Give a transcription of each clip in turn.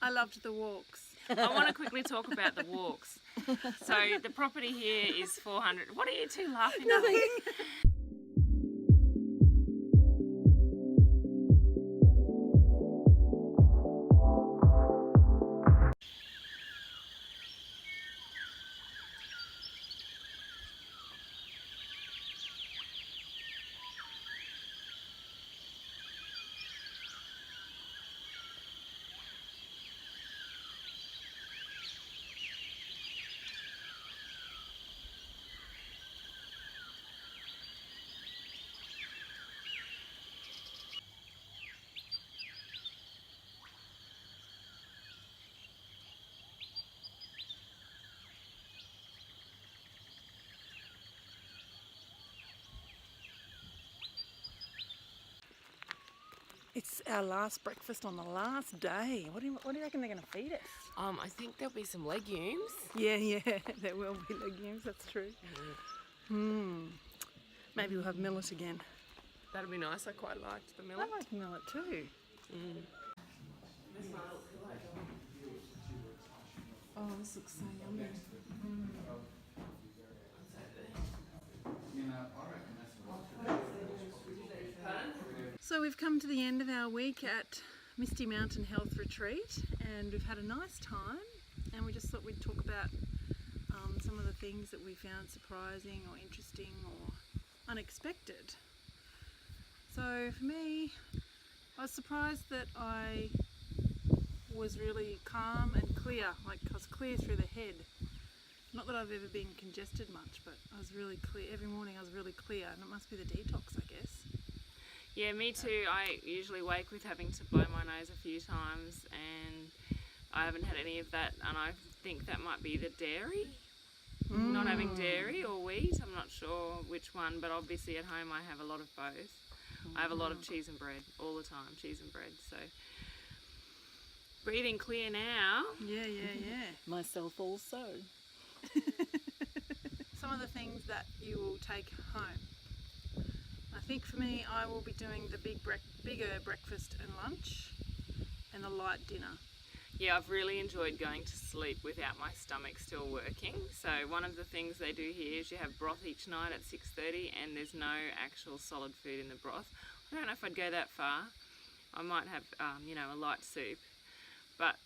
I loved the walks. I want to quickly talk about the walks. So the property here is 400. What are you two laughing at? It's our last breakfast on the last day. What do you reckon they're going to feed us? I think there'll be some legumes. Yeah, there will be legumes, that's true. Maybe we'll have millet again. That'll be nice. I quite liked the I millet. like millet too. Oh, this looks so yummy. So we've come to the end of our week at Misty Mountain Health Retreat, and we've had a nice time, and we just thought we'd talk about some of the things that we found surprising or interesting or unexpected. So for me, I was surprised that I was really calm and clear, like I was clear through the head. Not that I've ever been congested much, but I was really clear. Every morning I was really clear, and it must be the detox, I guess. Yeah, me too. I usually wake with having to blow my nose a few times, and I haven't had any of that, and I think that might be the dairy. Not having dairy or wheat, I'm not sure which one, but obviously at home I have a lot of both. I have a lot of cheese and bread all the time, cheese and bread, so breathing clear now. Yeah. Myself also. Some of the things that you will take home. I think for me, I will be doing the bigger breakfast and lunch and the light dinner. Yeah, I've really enjoyed going to sleep without my stomach still working. So one of the things they do here is you have broth each night at 6:30, and there's no actual solid food in the broth. I don't know if I'd go that far. I might have, a light soup. But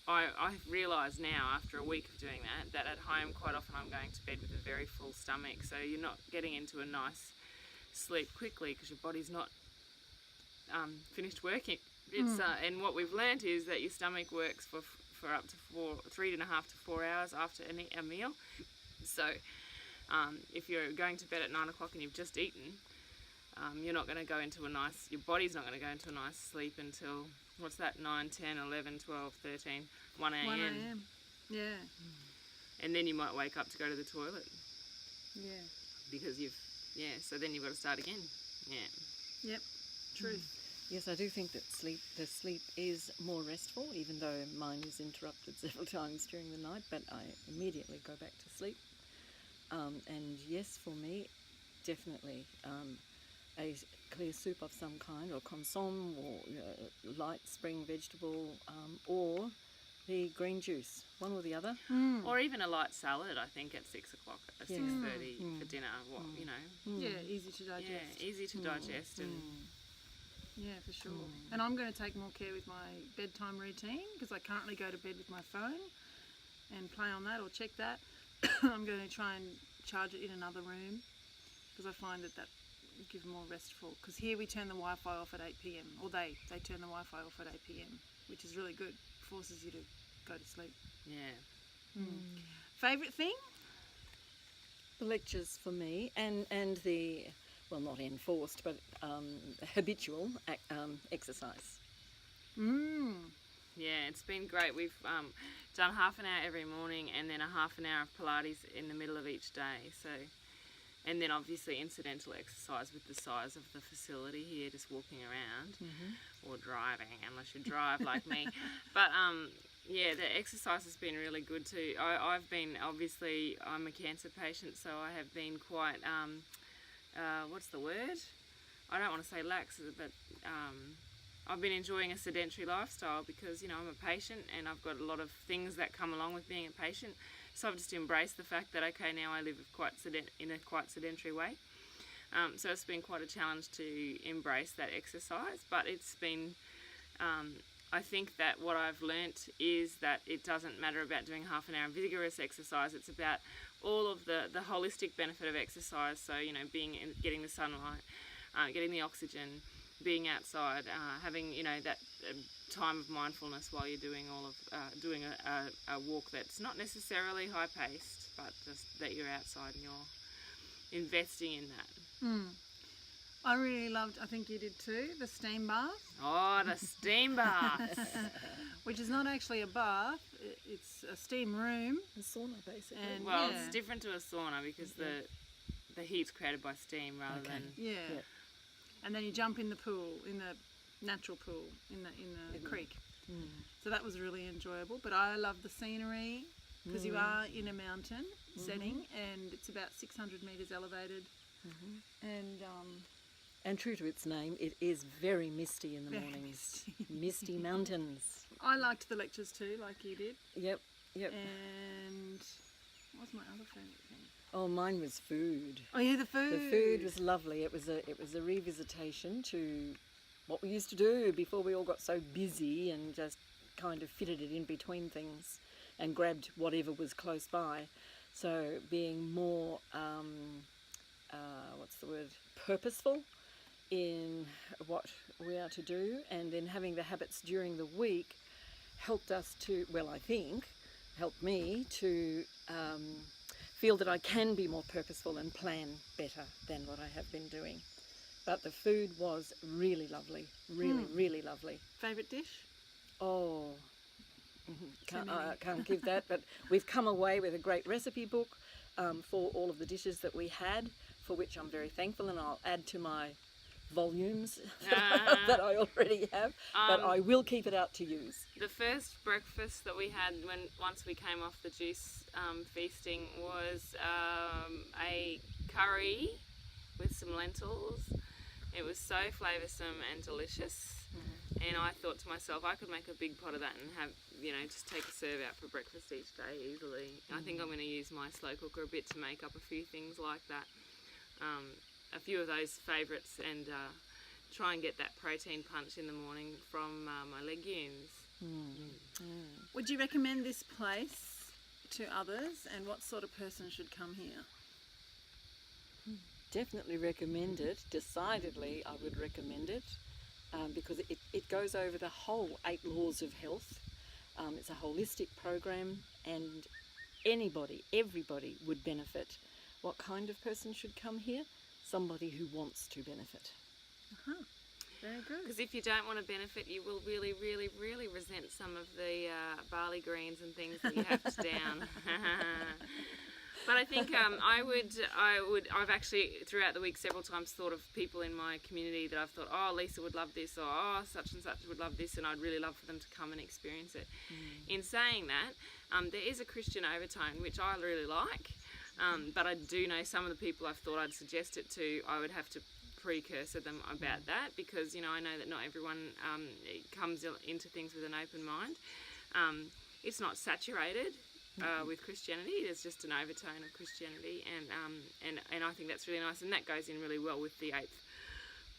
I've realised now after a week of doing that at home quite often I'm going to bed with a very full stomach. So you're not getting into a nice sleep quickly because your body's not finished working. It's and what we've learnt is that your stomach works for up to 3.5 to 4 hours after a meal. So if you're going to bed at 9 o'clock and you've just eaten, you're not going to go into your body's not going to go into a nice sleep until, 9, 10, 11, 12, 13, 1 a.m. 1 a.m. Yeah. And then you might wake up to go to the toilet. Yeah. Because so then you've got to start again. Yeah. Yep. Truth. Yes, I do think that the sleep is more restful, even though mine is interrupted several times during the night, but I immediately go back to sleep. And yes, for me, definitely a clear soup of some kind, or consomme, or light spring vegetable, or the green juice, one or the other. Or even a light salad, I think, at 6 o'clock, at 6:30 for dinner. Yeah, easy to digest. Yeah, easy to digest. And yeah, for sure. And I'm going to take more care with my bedtime routine because I currently go to bed with my phone and play on that or check that. I'm going to try and charge it in another room because I find that gives more restful. Because here we turn the Wi-Fi off at 8 p.m. or they turn the Wi-Fi off at 8 p.m, which is really good. Forces you to go to sleep. yeah. Favourite thing? The lectures for me, and the, well, not enforced, but habitual exercise. Yeah, it's been great. We've done half an hour every morning and then a half an hour of Pilates in the middle of each day. So, and then obviously incidental exercise with the size of the facility here, just walking around or driving, unless you drive like me. But yeah, the exercise has been really good too. I've been, obviously, I'm a cancer patient, so I have been quite, what's the word? I don't want to say lax, but I've been enjoying a sedentary lifestyle because, you know, I'm a patient and I've got a lot of things that come along with being a patient. So I've just embraced the fact that, okay, now I live in a quite sedentary way. So it's been quite a challenge to embrace that exercise, but it's been, I think that what I've learnt is that it doesn't matter about doing half an hour of vigorous exercise. It's about all of the holistic benefit of exercise. So, you know, getting the sunlight, getting the oxygen, being outside, having, you know, that time of mindfulness while you're doing doing a walk that's not necessarily high paced, but just that you're outside and you're investing in that. I really loved, I think you did too, the steam bath. Oh, the steam bath. Which is not actually a bath, it's a steam room. A sauna, basically. And Well, it's different to a sauna because the heat's created by steam rather than... Yeah. And then you jump in the pool, in the natural pool, in the creek. So that was really enjoyable. But I love the scenery because you are in a mountain setting and it's about 600 metres elevated. And true to its name, it is very misty in the mornings. Misty mountains. I liked the lectures too, like you did. Yep. And what was my other favourite thing? Oh, mine was food. Oh yeah, the food. The food was lovely. It was a revisitation to what we used to do before we all got so busy and just kind of fitted it in between things and grabbed whatever was close by. So being more, purposeful in what we are to do, and then having the habits during the week helped us to, helped me to feel that I can be more purposeful and plan better than what I have been doing. But the food was really lovely, really lovely. Favourite dish? Oh, can't give that, but we've come away with a great recipe book for all of the dishes that we had, for which I'm very thankful, and I'll add to my volumes that I already have, but I will keep it out to use. The first breakfast that we had once we came off the juice feasting was a curry with some lentils. It was so flavoursome and delicious, and I thought to myself, I could make a big pot of that and have, you know, just take a serve out for breakfast each day easily. I think I'm going to use my slow cooker a bit to make up a few things like that. A few of those favourites, and try and get that protein punch in the morning from my legumes. Would you recommend this place to others, and what sort of person should come here? Definitely recommend it. Decidedly, I would recommend it because it goes over the whole 8 laws of health. It's a holistic program, and everybody would benefit. What kind of person should come here? Somebody who wants to benefit. Very good. Because if you don't want to benefit, you will really, really, really resent some of the barley greens and things that you have to down. But I think I've actually throughout the week several times thought of people in my community that I've thought, oh, Lisa would love this, or oh, such and such would love this, and I'd really love for them to come and experience it. In saying that, there is a Christian overtone, which I really like. But I do know some of the people I've thought I'd suggest it to, I would have to precursor them about that, because, you know, I know that not everyone comes into things with an open mind. It's not saturated with Christianity. There's just an overtone of Christianity, and I think that's really nice, and that goes in really well with the 8th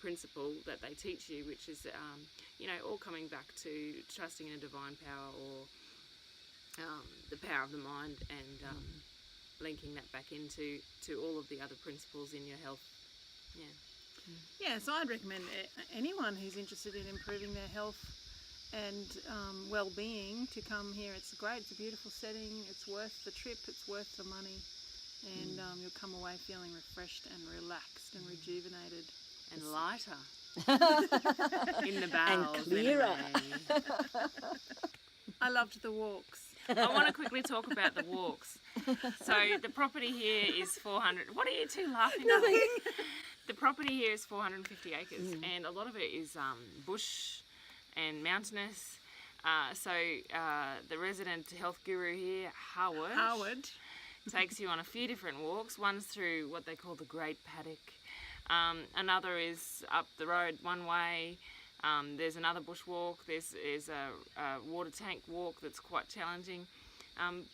principle that they teach you, which is, you know, all coming back to trusting in a divine power, or the power of the mind, and linking that back into all of the other principles in your health. Yeah, so I'd recommend anyone who's interested in improving their health and well-being to come here. It's great, it's a beautiful setting, it's worth the trip, it's worth the money, and you'll come away feeling refreshed and relaxed and rejuvenated. And lighter. In the bowels. And clearer. Anyway. I loved the walks. I want to quickly talk about the walks. So the property here is 400. What are you two laughing at? Nothing. The property here is 450 acres, and a lot of it is bush and mountainous. So the resident health guru here, Howard, takes you on a few different walks. One's through what they call the Great Paddock. Another is up the road one way. There's another bushwalk. There's a water tank walk that's quite challenging.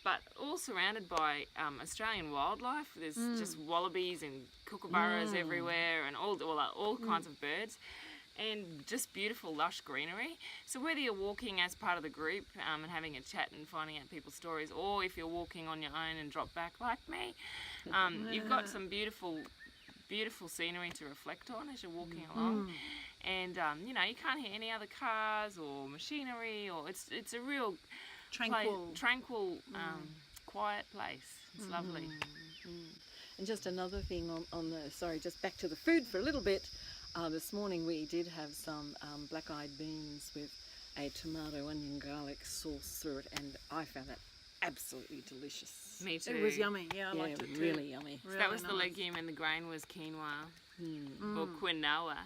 But all surrounded by Australian wildlife. There's just wallabies and kookaburras everywhere, and all kinds of birds, and just beautiful lush greenery. So whether you're walking as part of the group and having a chat and finding out people's stories, or if you're walking on your own and drop back like me, you've got some beautiful scenery to reflect on as you're walking along. And you can't hear any other cars or machinery, or it's a real tranquil, quiet place. It's lovely. And just another thing just back to the food for a little bit. This morning we did have some black-eyed beans with a tomato, onion, garlic sauce through it, and I found that absolutely delicious. Me too. It was yummy. Yeah, I liked it too. Really yummy. So that was the legume, and the grain was quinoa or quinoa.